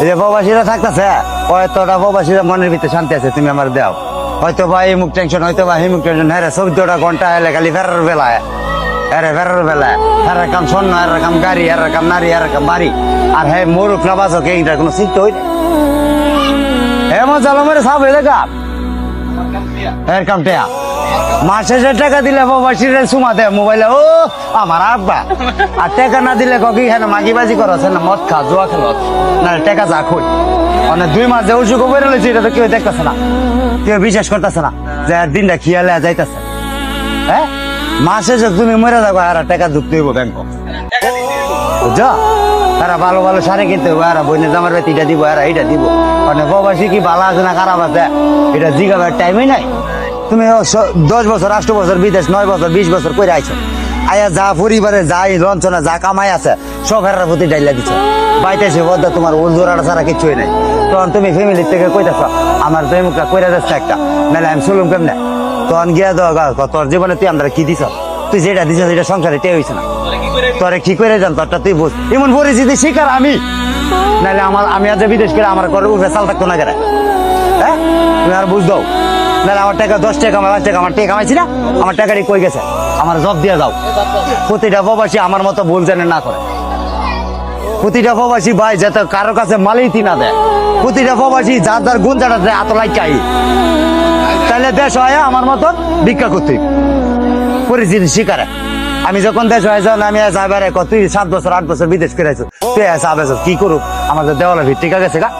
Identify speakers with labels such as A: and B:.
A: এই যে প্রবাসীরা থাকতেছে হয়তোটা প্রবাসীরা মনের ভিতরে শান্তি আছে, তুমি আমার দাও। হয়তো বা এই মুখ টেনশন, হয়তো বা এই মুখ টেনশন, হ্যাঁ 14টা ঘন্টা এলে খালি ফেরার বেলায়, হ্যাঁ ফেরার বেলায় হ্যাঁ কাম স্বর্ণ, হ্যাঁ কাম গাড়ি, হ্যাঁ কাম নারী, হ্যাঁ কাম বাড়ি, আর হ্যাঁ মরুক না বাসক এইটার কোনো চিন্তা হই না। হ্যাঁ মজা মেরে সাপ হয়ে দেখা এর কাম টেয়া মাস শেষে টাকা দিলে প্রবাসীরা সুমা দেয় মোবাইলে, ও আমার আব্বা। আর টাকা না দিলে ককি হ্যাঁ মাগিবাজি করছে না, মদ খা জোয়া খেল না, টাকা যা খুঁজ মানে 2 মাস যে অসুখ বেরোলেছে এটা তো কেউ দেখতেছে না, কেউ বিশ্বাস করতেছে না যে দিনটা খিয়ালে যাইতেছে। হ্যাঁ মাসে যে তুমি মরে যাবো আর টাকা ঢুকতে হইব ব্যাংক, বুঝছো? তারা ভালো ভালো শাড়ি কিনতে হইব, আর বইনের জামার বেতি এটা দিব, আর এইটা দিব। মানে প্রবাসী কি ভালো আছে না খারাপ আছে এটা জিগাবার টাইমই নাই। তুমি 10 বছর 8 বছর বিদেশ, 9 বছর 20 বছর করে আইছো, আয়া যা পরিবারে যাই লঞ্চনা যা কামাই আছে সব হেরার প্রতি ডাইলা দিচ্ছ, বাইতেছে বদা তোমার ওজোরাটা ছাড়া কিছুই নাই। তখন তুমি ফ্যামিলির থেকে কইতেছ আমার প্রেমিকা কইরা যাচ্ছে একটা, নাহলে আমি চলুম কেমনে? তখন গিয়া দাও তোর জীবনে তুই আমরা কি দিছ, তুই যেটা দিছ সেটা সংসারে টেয়ে হয়েছে না, তোরে কি করে জান তোরটা তুই বুঝ। এমন পরিস্থিতি শিকার আমি, নাহলে আমি আজ বিদেশ করে আমার ঘরে উঠে চাল থাকতো না কেন? হ্যাঁ তুমি আর বুঝ দাও, নাহলে আমার টাকা 10 টাকা আমার 5 টাকা আমার টাকা কামাইছি না, আমার টাকাটি কই গেছে? আমার জব দিয়ে দাও। প্রতিটা প্রবাসী আমার মতো ভুল জানে না করে, প্রতিটা প্রবাসী ভাই যাতে কারোর কাছে মালিতি না দেয়, প্রতিটা প্রবাসী যার যার গুণ জানা দেয় আতলাই চাই, তাহলে দেশ হয় আমার মতন ভিক্ষা করতে পরিস্থিতি শিকারে। আমি যখন দেশ হয়ে যাও আমি যাবার তুই 7 বছর 8 বছর বিদেশ করে আছো, তুই আবেছ কি করুক আমাদের দেওয়ালা ঠিক আছে গা।